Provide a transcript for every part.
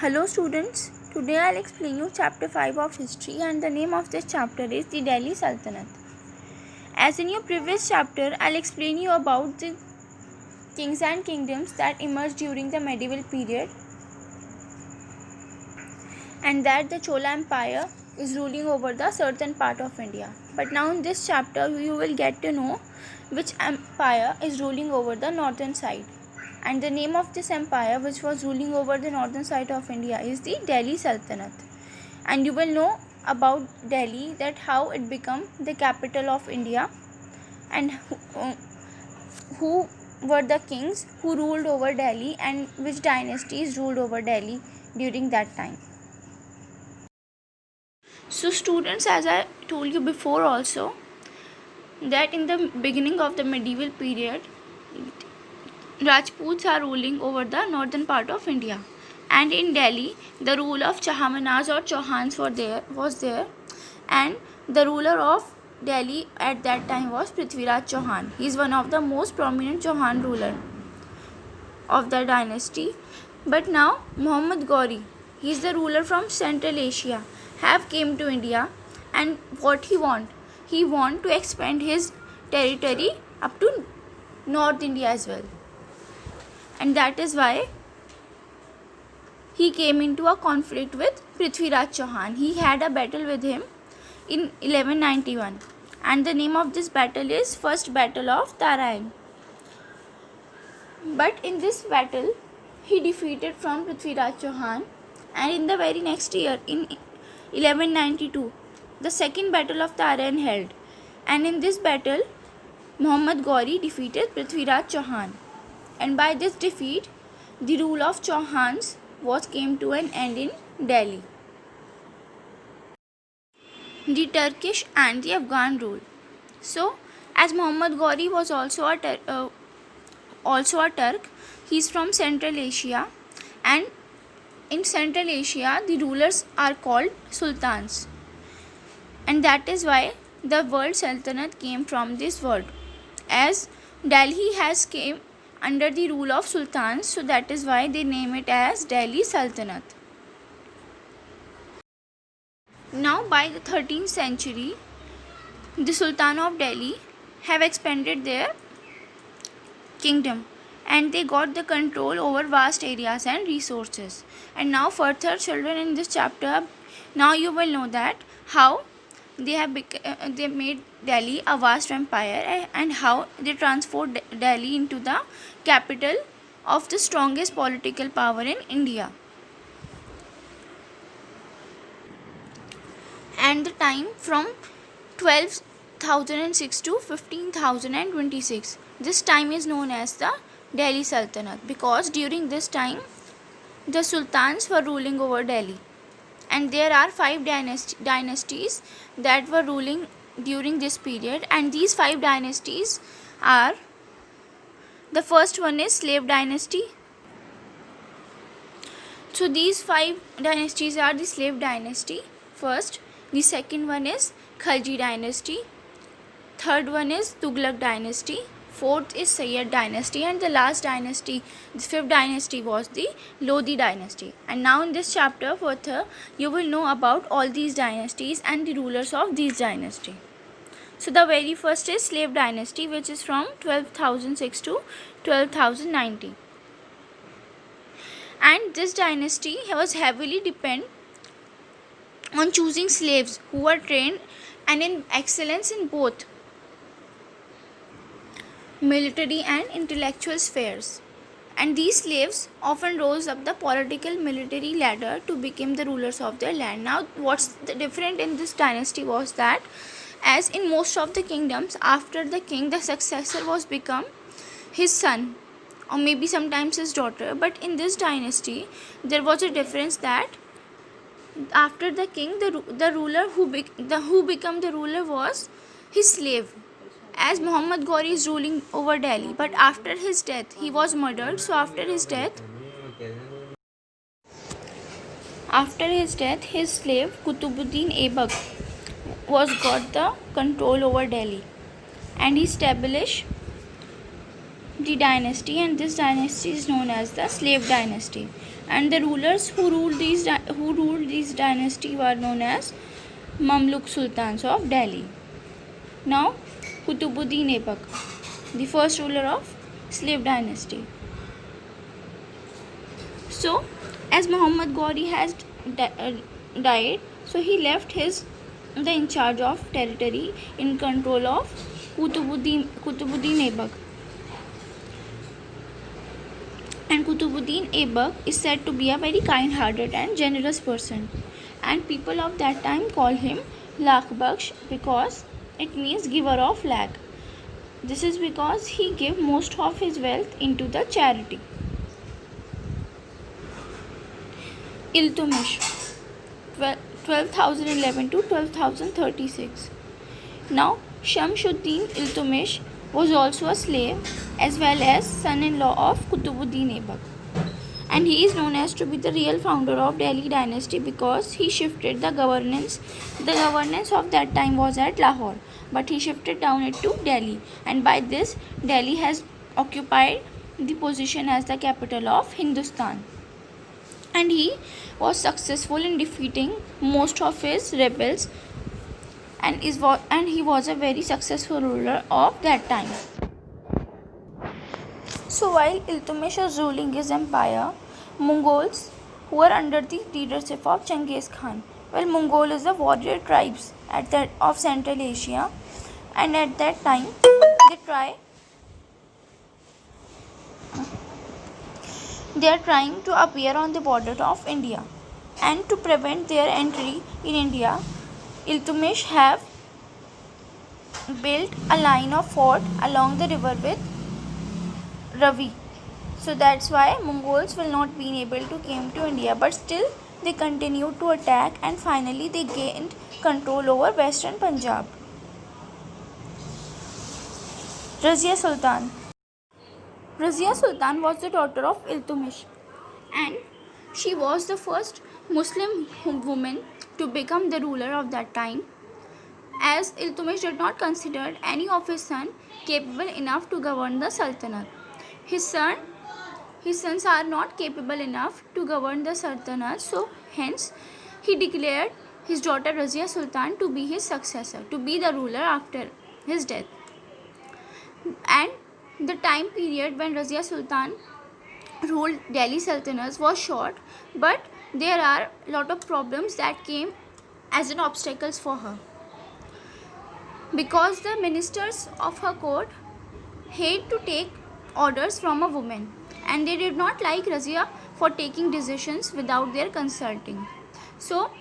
Hello students, today I'll explain you chapter 5 of history and the name of this chapter is the Delhi Sultanate. As in your previous chapter, I'll explain you about the kings and kingdoms that emerged during the medieval period and that the Chola Empire is ruling over the certain part of India. But now in this chapter you will get to know which empire is ruling over the northern side. And the name of this empire which was ruling over the northern side of India is the Delhi Sultanate. And you will know about Delhi, that how it became the capital of India and who were the kings who ruled over Delhi and which dynasties ruled over Delhi during that time. So students, as I told you before also, that in the beginning of the medieval period, Rajputs are ruling over the northern part of India, and in Delhi the rule of Chahamanas or Chauhans was there, and the ruler of Delhi at that time was Prithviraj Chauhan. He is one of the most prominent Chauhan ruler of the dynasty. But now Muhammad Ghori, he is the ruler from Central Asia, have came to India, and what he want to expand his territory up to North India as well. And that is why he came into a conflict with Prithviraj Chauhan. He had a battle with him in 1191, and the name of this battle is First Battle of Tarain. But in this battle he defeated from Prithviraj Chauhan, and in the very next year in 1192 the second battle of Tarain held, and in this battle Muhammad Ghori defeated Prithviraj Chauhan, and by this defeat the rule of Chauhans came to an end in Delhi. The Turkish and the Afghan rule. So as Muhammad Ghori was also a Turk, he is from Central Asia, and in Central Asia the rulers are called sultans, and that is why the word Sultanate came from this word, as Delhi has came under the rule of sultans, so that is why they name it as Delhi Sultanate. Now by the 13th century the Sultan of Delhi have expanded their kingdom, and they got the control over vast areas and resources. And now further children, in this chapter now you will know that how they made Delhi a vast empire, and how they transformed Delhi into the capital of the strongest political power in India. And the time from 12,006 to 15,026, this time is known as the Delhi Sultanate, because during this time the sultans were ruling over Delhi, and there are 5 dynasties that were ruling during this period. And these 5 dynasties are: the first one is slave dynasty. So these 5 dynasties are the slave dynasty first. The second one is Khalji dynasty. Third one is Tughlaq dynasty. Fourth is Sayyid dynasty, and the last dynasty, the 5th dynasty, was the Lodi dynasty. And now in this chapter further you will know about all these dynasties and the rulers of these dynasties. So the very first is slave dynasty, which is from 12,006 to 12,090. And this dynasty was heavily dependent on choosing slaves who were trained and in excellence in both military and intellectual spheres. And these slaves often rose up the political military ladder to become the rulers of their land. Now what's the different in this dynasty was that, as in most of the kingdoms, after the king the successor was become his son or maybe sometimes his daughter. But in this dynasty there was a difference, that after the king the ruler who became the ruler was his slave, as Muhammad Ghori is ruling over Delhi. But after his death he was murdered, so after his death his slave Kutubuddin Aibak got the control over Delhi, and he established the dynasty, and this dynasty is known as the slave dynasty. And the rulers who ruled these dynasty were known as Mamluk Sultans of Delhi. Now, Qutbuddin Aibak, the first ruler of slave dynasty. So, as Muhammad Ghori has died, so he left the in charge of territory in control of Qutbuddin Aibak. And Qutbuddin Aibak is said to be a very kind-hearted and generous person, and people of that time call him Lakh Baksh because it means giver of lakh. This is because he gave most of his wealth into the charity. Iltutmish, 12,011 to 12,036. Now, Shamsuddin Iltutmish was also a slave as well as son-in-law of Qutbuddin Aibak, and he is known as to be the real founder of Delhi dynasty because he shifted the governance. The governance of that time was at Lahore, but he shifted down it to Delhi, and by this Delhi has occupied the position as the capital of Hindustan. And he was successful in defeating most of his rebels, and he was a very successful ruler of that time. So while Iltutmish was ruling his empire, Mongols were under the leadership of Genghis Khan. Well, Mongol is the warrior tribes of Central Asia, and at that time they are trying to appear on the border of India, and to prevent their entry in India, Iltutmish have built a line of fort along the river with Ravi. So that's why Mongols will not be able to come to India, but still they continued to attack, and finally they gained control over western Punjab. Razia Sultan. Razia Sultan was the daughter of Iltutmish, and she was the first Muslim woman to become the ruler of that time, as Iltutmish did not consider any of his sons capable enough to govern the Sultanate. His sons are not capable enough to govern the Sultanate, so hence he declared his daughter Razia Sultan to be his successor, to be the ruler after his death. And the time period when Razia Sultan ruled Delhi Sultanate was short, but there are a lot of problems that came as an obstacles for her, because the ministers of her court hate to take orders from a woman, and they did not like Razia for taking decisions without their consulting. So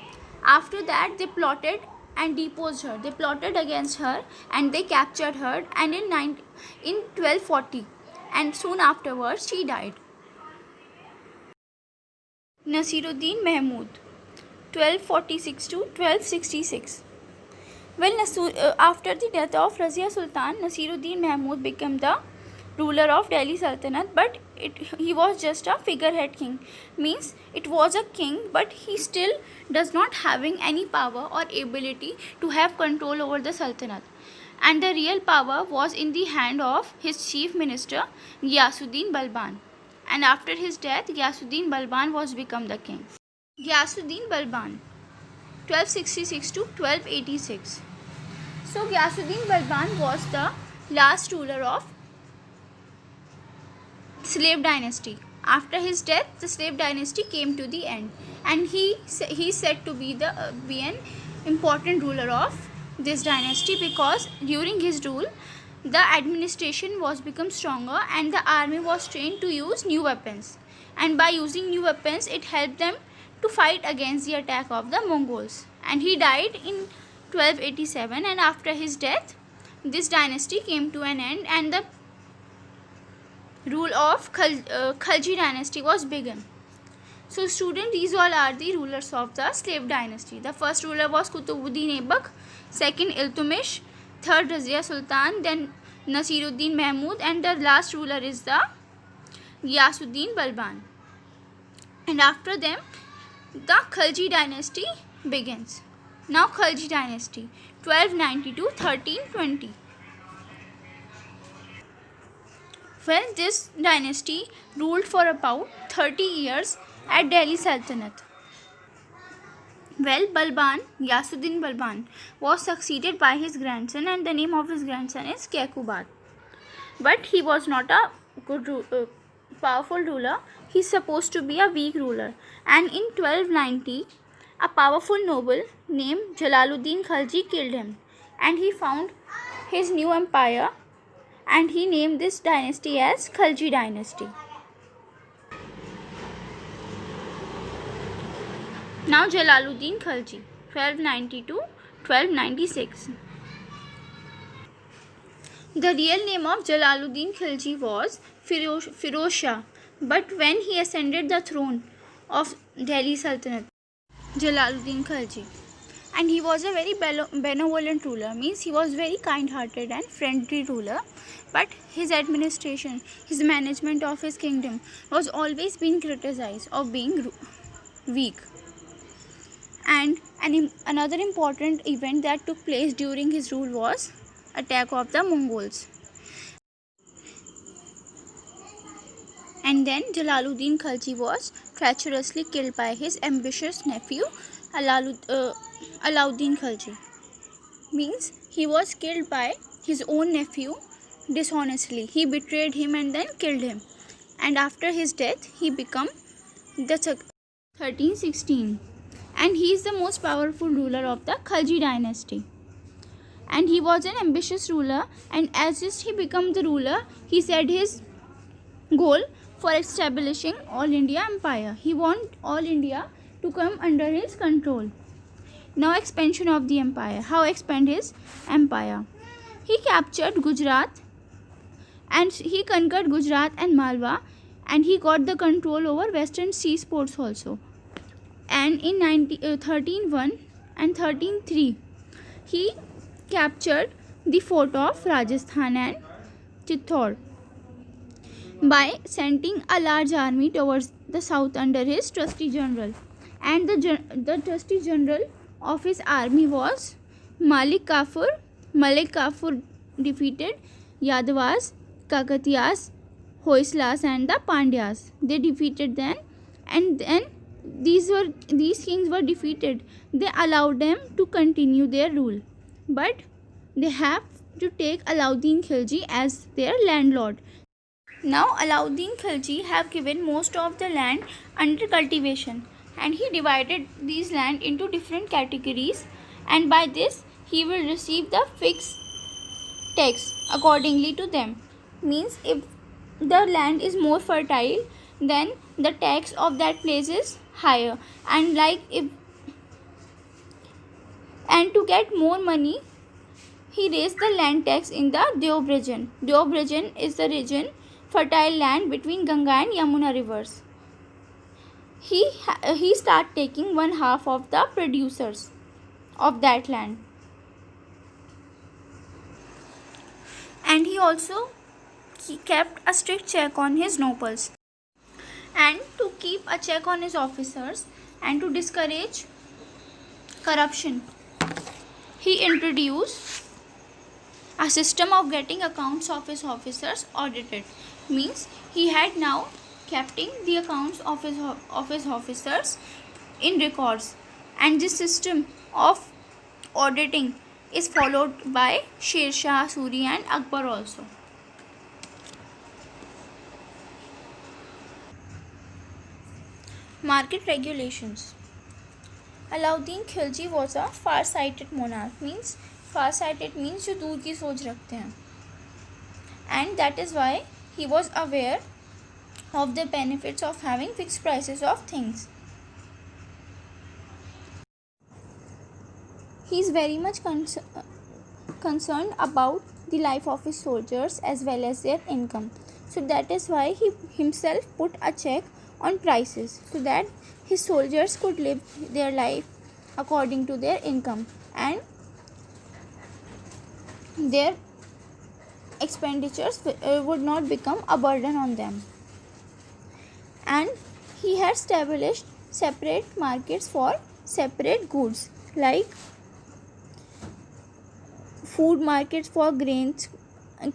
after that they plotted and deposed her. They plotted against her and they captured her, and in 1240, and soon afterwards she died. Nasiruddin Mahmud, 1246 to 1266. Well, after the death of Razia Sultan, Nasiruddin Mahmud became the ruler of Delhi Sultanate, but he was just a figurehead king. Means it was a king, but he still does not having any power or ability to have control over the Sultanate. And the real power was in the hand of his chief minister, Ghiyasuddin Balban. And after his death, Ghiyasuddin Balban was become the king. Ghiyasuddin Balban, 1266 to 1286. So Ghiyasuddin Balban was the last ruler of slave dynasty. After his death, the slave dynasty came to the end, and he said to be an important ruler of this dynasty, because during his rule the administration was become stronger and the army was trained to use new weapons, and by using new weapons it helped them to fight against the attack of the Mongols. And he died in 1287, and after his death this dynasty came to an end and the rule of Khalji dynasty was begun. So student, these all are the rulers of the slave dynasty. The first ruler was Qutbuddin Aibak, second Iltutmish, third Razia Sultan, then Nasiruddin Mahmud, and the last ruler is the Ghiyasuddin Balban. And after them the Khalji dynasty begins. Now Khalji dynasty, 1290 to 1320. Well, this dynasty ruled for about 30 years at Delhi Sultanate. Well, Balban, Yasuddin Balban, was succeeded by his grandson, and the name of his grandson is Kekubad. But he was not a powerful ruler. He's supposed to be a weak ruler. And in 1290, a powerful noble named Jalaluddin Khalji killed him, and he found his new empire, and he named this dynasty as Khalji dynasty. Now Jalaluddin Khalji, 1290 to 1296. The real name of Jalaluddin Khilji was Firoz Shah, but when he ascended the throne of Delhi Sultanate, Jalaluddin Khilji, and he was a very benevolent ruler, means he was very kind-hearted and friendly ruler, but his administration, his management of his kingdom was always being criticized of being weak. And another important event that took place during his rule was attack of the Mongols. And then Jalaluddin Khalji was treacherously killed by his ambitious nephew Alauddin Khalji. Means he was killed by his own nephew dishonestly. He betrayed him and then killed him. And after his death, he became the 1316. And he is the most powerful ruler of the Khalji dynasty. And he was an ambitious ruler, and as just he became the ruler, he set his goal for establishing all India empire. He want all India to come under his control. Now expansion of the empire. How expand his empire? He captured Gujarat, and he conquered Gujarat and Malwa, and he got the control over western seaports also. And in 1301 and 1303, he captured the fort of Rajasthan and Chittor by sending a large army towards the south under his trusty general. And the trusty general of his army was Malik Kafur. Malik Kafur defeated Yadavas, Kakatiyas, Hoysalas and the Pandyas. They defeated them, and then these kings were defeated. They allowed them to continue their rule, but they have to take Alauddin Khilji as their landlord. Now Alauddin Khilji have given most of the land under cultivation, and he divided these land into different categories, and by this he will receive the fixed tax accordingly to them. Means if the land is more fertile, then the tax of that place is higher, and to get more money, he raised the land tax in the Deob region. Deob region is the region fertile land between Ganga and Yamuna rivers. He start taking 1/2 of the producers of that land, and he also kept a strict check on his nobles. And to keep a check on his officers and to discourage corruption, he introduced a system of getting accounts of his officers audited. Means he had now keeping the accounts of his officers in records, and this system of auditing is followed by Sher Shah Suri and Akbar also. Market regulations. Alauddin Khilji was a far-sighted monarch. Means far-sighted means जो दूर की सोच रखते हैं, and that is why he was aware of the benefits of having fixed prices of things. He is very much concerned about the life of his soldiers as well as their income. So that is why he himself put a check on prices, so that his soldiers could live their life according to their income, and their expenditures would not become a burden on them. And he had established separate markets for separate goods, like food markets for grains,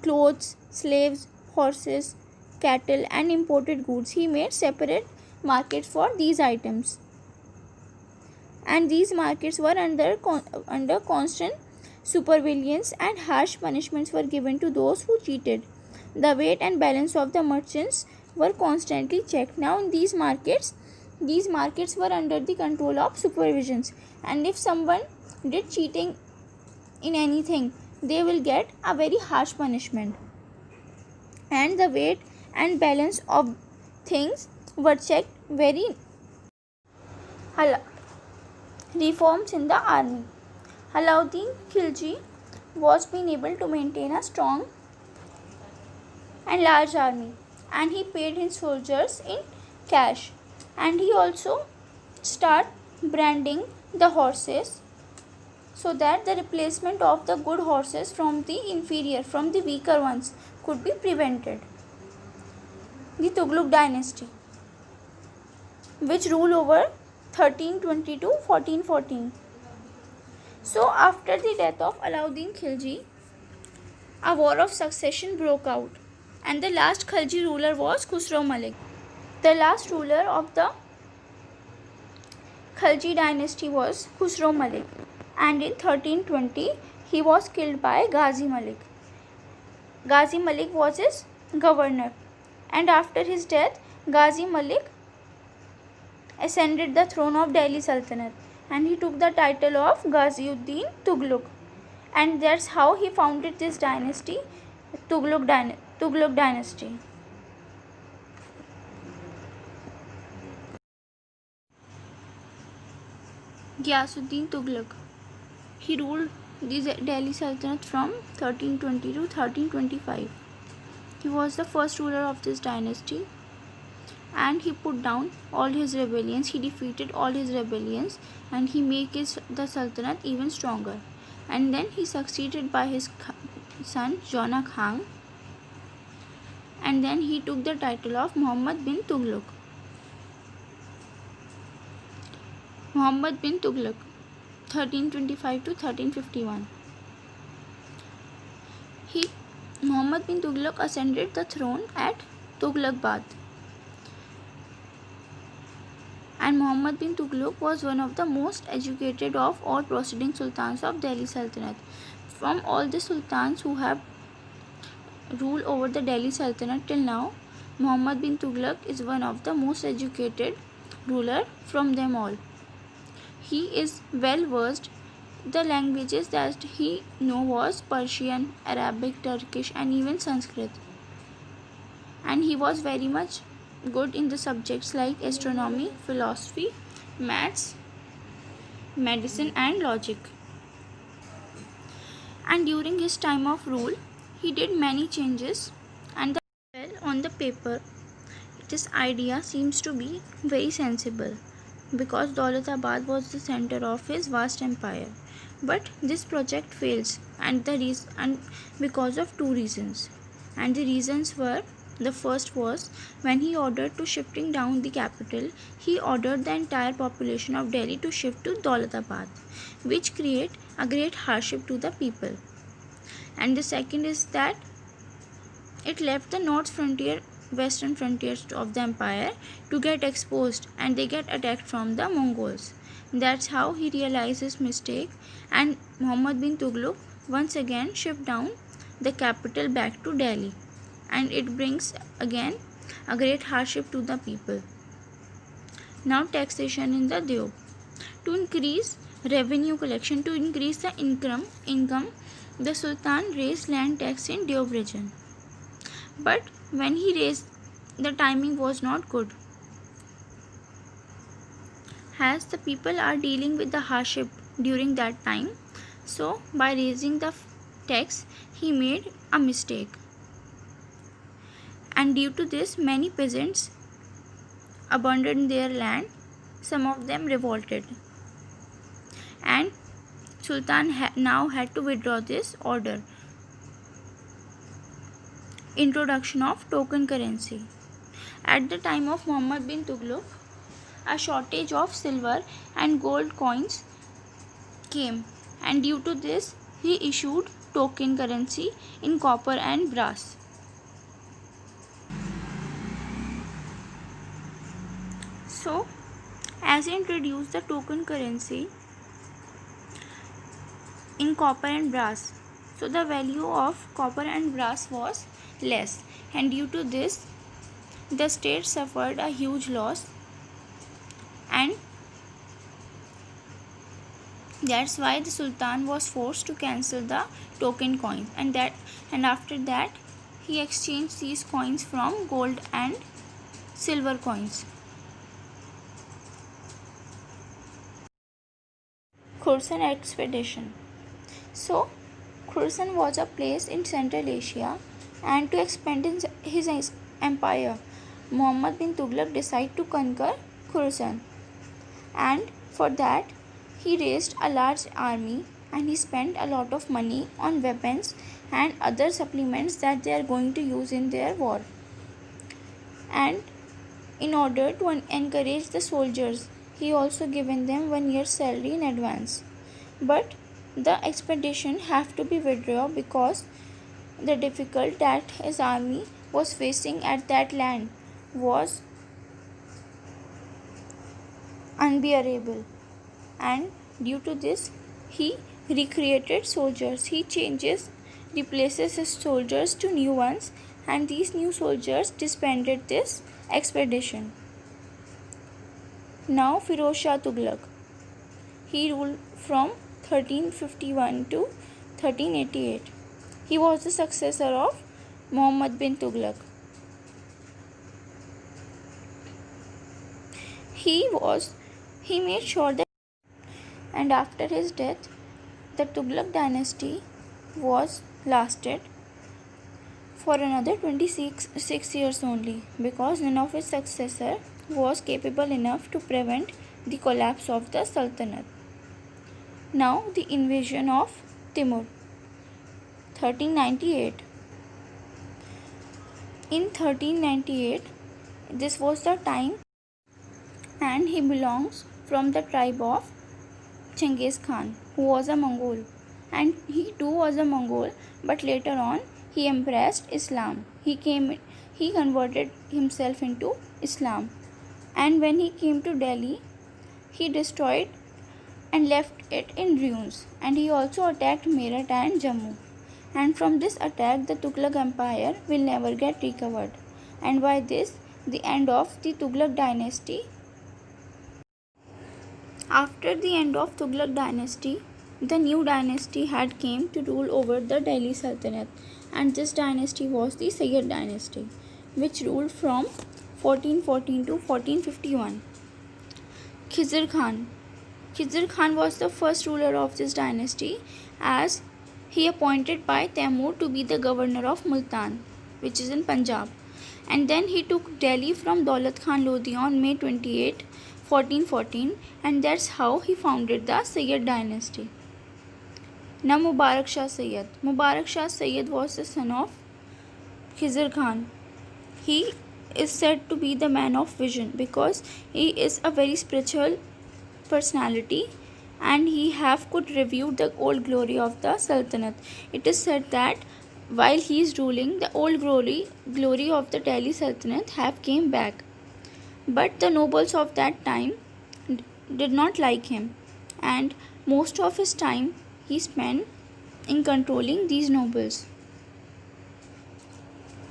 clothes, slaves, horses, cattle, and imported goods. He made separate markets for these items, and these markets were under constant supervigiance, and harsh punishments were given to those who cheated. The weight and balance of the merchants were constantly checked. Now in these markets were under the control of supervisions, and if someone did cheating in anything, they will get a very harsh punishment. And the weight and balance of things were checked very. Reforms in the army. Alauddin Khilji was being able to maintain a strong and large army, and he paid his soldiers in cash, and he also started branding the horses so that the replacement of the good horses from the weaker ones could be prevented. The Tughlaq dynasty, which ruled over 1320 to 1414. So after the death of Alauddin Khilji, a war of succession broke out, and the last Khilji ruler was Khusro Malik. The last ruler of the Khilji dynasty was Khusro Malik, and in 1320 he was killed by Ghazi Malik. Ghazi Malik was his governor, and after his death, Ghazi Malik ascended the throne of Delhi Sultanate, and he took the title of Ghaziuddin Tughlaq, and that's how he founded this dynasty, Tughlaq dynasty. Ghiyasuddin Tughlaq. He ruled the Delhi Sultanate from 1320 to 1325. He was the first ruler of this dynasty, and he put down all his rebellions. He defeated all his rebellions, and he made the Sultanate even stronger. And then he succeeded by his son Jona Khan, and then he took the title of Muhammad bin Tughlaq. Muhammad bin Tughlaq, 1325 to 1351. Muhammad bin Tughlaq ascended the throne at Tughlaqabad. And Muhammad bin Tughlaq was one of the most educated of all preceding sultans of Delhi Sultanate. From all the sultans who have ruled over the Delhi Sultanate till now, Muhammad bin Tughlaq is one of the most educated ruler from them all. He is well versed. The languages that he knew was Persian, Arabic, Turkish, and even Sanskrit. And he was very much good in the subjects like astronomy, philosophy, maths, medicine, and logic. And during his time of rule, he did many changes, and on the paper, this idea seems to be very sensible, because Daulatabad was the center of his vast empire. But this project fails, and because of two reasons. And the reasons were: the first was when he ordered to shifting down the capital, he ordered the entire population of Delhi to shift to Daulatabad, which create a great hardship to the people. And the second is that it left the western frontiers of the empire to get exposed, and they get attacked from the Mongols. That's how he realized his mistake, and Muhammad bin Tughlaq once again shipped down the capital back to Delhi, and it brings again a great hardship to the people. Now taxation in the Deob. To increase revenue collection, to increase the income, the Sultan raised land tax in Deob region. But when he raised, the timing was not good, as the people are dealing with the hardship during that time. So by raising the tax, he made a mistake, and due to this, many peasants abandoned their land. Some of them revolted, and Sultan now had to withdraw this order. Introduction of token currency. At the time of Muhammad bin Tughlaq, a shortage of silver and gold coins came, and due to this, he issued token currency in copper and brass. So as he introduced the token currency in copper and brass, so the value of copper and brass was less, and due to this the state suffered a huge loss, and that's why the sultan was forced to cancel the token coins, and after that he exchanged these coins from gold and silver coins. Khorasan expedition. So Khorasan was a place in Central Asia, and to expand his empire, Muhammad bin Tughlaq decided to conquer Khorasan, and for that he raised a large army, and he spent a lot of money on weapons and other supplements that they are going to use in their war. And in order to encourage the soldiers, he also given them 1 year's salary in advance. But the expedition have to be withdrawn because the difficulty that his army was facing at that land was unbearable, and due to this he recreated soldiers. He replaces his soldiers to new ones, and these new soldiers disbanded this expedition. Now Firoz Shah Tughlaq, he ruled from 1351 to 1388. He was the successor of Muhammad bin Tughlaq. He made sure that, and after his death the Tughlaq dynasty was lasted for another 26 years only, because none of his successor was capable enough to prevent the collapse of the Sultanate. Now the invasion of Timur, 1398. In 1398, this was the time, and he belongs from the tribe of Genghis Khan, who was a Mongol, and he too was a Mongol, but later on he embraced Islam. He converted himself into Islam, and when he came to Delhi, he destroyed and left it in ruins, and he also attacked Meerut and Jammu. And from this attack the Tughlaq Empire will never get recovered, and by this the end of the Tughlaq dynasty. After the end of Tughlaq dynasty, the new dynasty had came to rule over the Delhi Sultanate, and this dynasty was the Sayyid dynasty, which ruled from 1414 to 1451. Khizr Khan. Khizr Khan was the first ruler of this dynasty, as he appointed by Taimur to be the governor of Multan, which is in Punjab, and then he took Delhi from Daulat Khan Lodi on May 28, 1414, and that's how he founded the Sayyid dynasty. Now Mubarak Shah Sayyid. Mubarak Shah Sayyid was the son of Khizr Khan. He is said to be the man of vision because he is a very spiritual personality, and he could review the old glory of the Sultanate. It is said that while he is ruling, the old glory of the Delhi Sultanate have came back, but the nobles of that time did not like him, and most of his time he spent in controlling these nobles.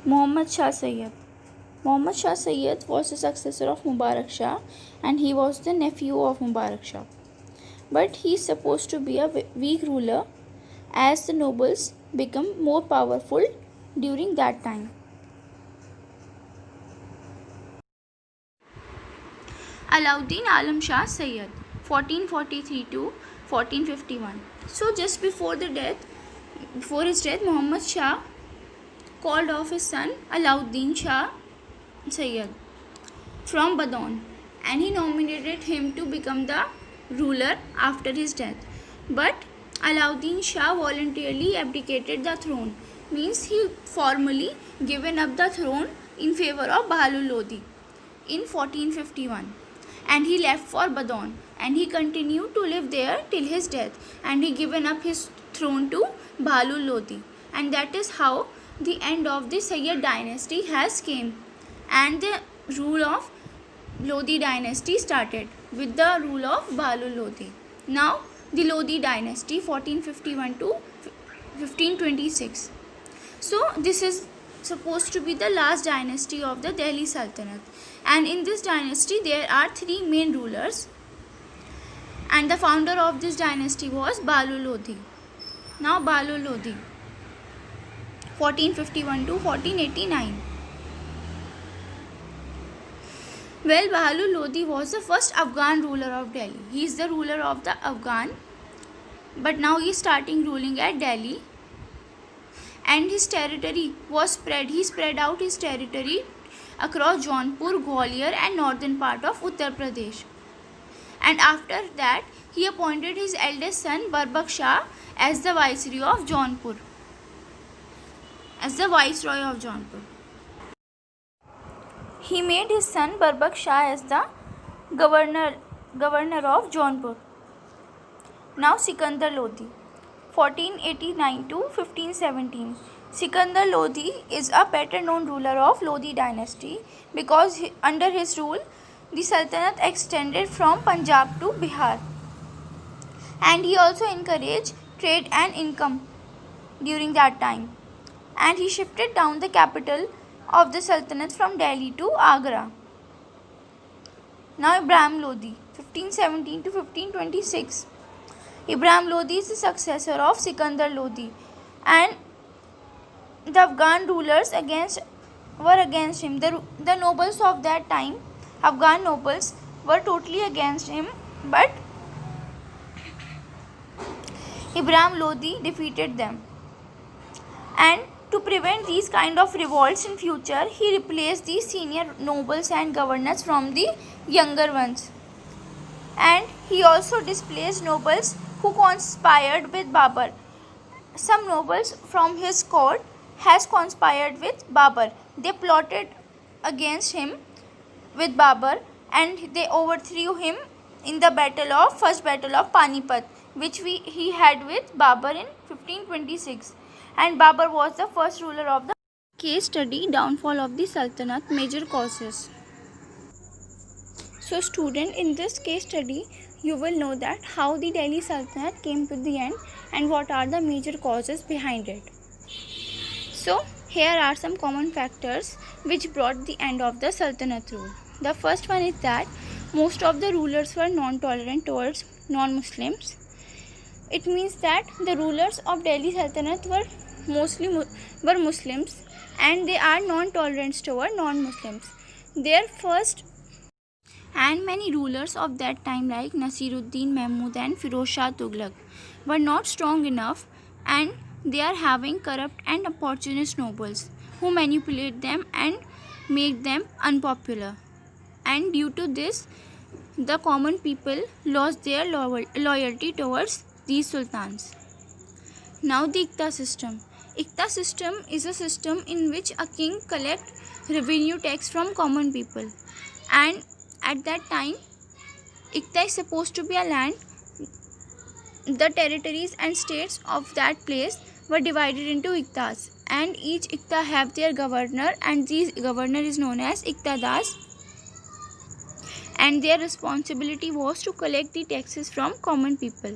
Muhammad Shah Sayyid. Muhammad Shah Sayyid was the successor of Mubarak Shah, and he was the nephew of Mubarak Shah. But he is supposed to be a weak ruler, as the nobles become more powerful during that time. Alauddin Alam Shah Sayyid, 1443 to 1451. So just before his death, Muhammad Shah called off his son Alauddin Shah Sayyid from Badon, and he nominated him to become the ruler after his death. But Alauddin Shah voluntarily abdicated the throne, means he formally given up the throne in favor of Bahlul Lodi in 1451, and he left for Badon, and he continued to live there till his death, and he given up his throne to Bahlul Lodi, and that is how the end of the Sayyid dynasty has came, and the rule of Lodi dynasty started with the rule of Balu Lodi. Now the Lodi dynasty 1451 to 1526. So this is supposed to be the last dynasty of the Delhi Sultanate, and in this dynasty there are three main rulers, and the founder of this dynasty was Balu Lodi. Now Balu Lodi 1451 to 1489. Well, Balu Lodi was the first Afghan ruler of Delhi. He is the ruler of the Afghan, but now he is starting ruling at Delhi, and his territory was spread. He spread out his territory across Jaunpur, Gwalior and northern part of Uttar Pradesh. And after that, he appointed his eldest son Barbak Shah as the viceroy of Jaunpur. He made his son Barbak Shah as the governor of Jaunpur. Now Sikandar Lodi 1489 to 1517. Sikandar Lodi is a better known ruler of Lodi dynasty because under his rule the Sultanate extended from Punjab to Bihar, and he also encouraged trade and income during that time, and he shifted down the capital of the Sultanate from Delhi to Agra. Now Ibrahim Lodi 1517 to 1526. Ibrahim Lodi is the successor of Sikandar Lodi, and the Afghan rulers were against him. The nobles of that time, Afghan nobles, were totally against him, but Ibrahim Lodi defeated them. And to prevent these kind of revolts in future, he replaced the senior nobles and governors from the younger ones. And he also displaced nobles who conspired with Babur. Some nobles from his court has conspired with Babur. They plotted against him with Babur, and they overthrew him in the first battle of Panipat, which he had with Babur in 1526. And Babur was the first ruler of the case study downfall of the Sultanate, major causes. So student, in this case study you will know that how the Delhi Sultanate came to the end and what are the major causes behind it. So here are some common factors which brought the end of the Sultanate rule. The first one is that most of the rulers were non-tolerant towards non-Muslims. It means that the rulers of Delhi Sultanate were Muslims, and they are non-tolerant toward non-Muslims. And many rulers of that time like Nasiruddin Mahmud and Firoz Shah Tughlaq were not strong enough, and they are having corrupt and opportunist nobles who manipulate them and make them unpopular. And due to this, the common people lost their loyalty towards these sultans. Now the Ikta system. Ikta system is a system in which a king collects revenue tax from common people, and at that time Ikta is supposed to be a land. The territories and states of that place were divided into Iktas, and each Ikta have their governor, and this governor is known as Iktadas, and their responsibility was to collect the taxes from common people.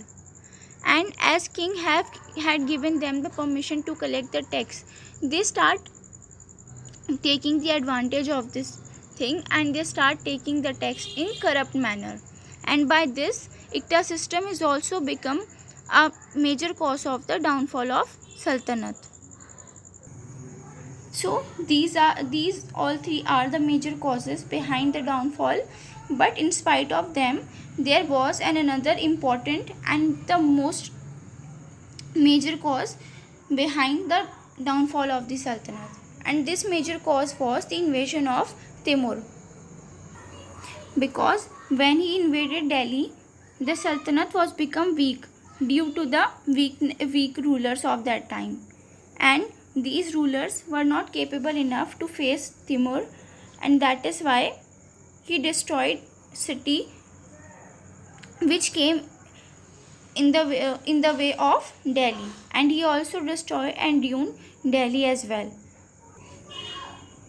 And as king had given them the permission to collect the tax, they start taking the advantage of this thing, and they start taking the tax in corrupt manner, and by this Ikta system is also become a major cause of the downfall of Sultanate. So these all three are the major causes behind the downfall, but in spite of them there was another important and the most major cause behind the downfall of the Sultanate, and this major cause was the invasion of Timur. Because when he invaded Delhi, the Sultanate was become weak due to the weak rulers of that time, and these rulers were not capable enough to face Timur, and that is why he destroyed city which came in the way of Delhi, and he also destroyed and ruined Delhi as well.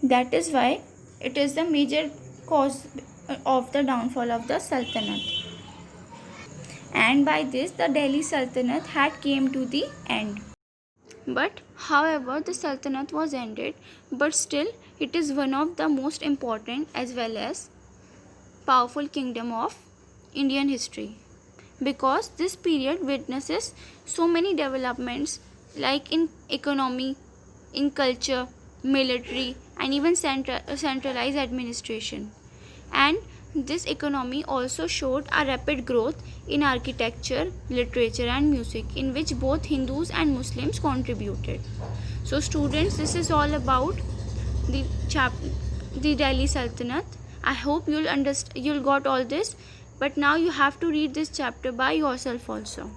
That is why it is the major cause of the downfall of the Sultanate. And by this the Delhi Sultanate had came to the end. But however the Sultanate was ended, but still it is one of the most important as well as powerful kingdom of Indian history, because this period witnesses so many developments like in economy, in culture, military, and even centralized administration. And this economy also showed a rapid growth in architecture, literature, and music, in which both Hindus and Muslims contributed. So, students, this is all about the the Delhi Sultanate. I hope you'll got all this, but now you have to read this chapter by yourself also.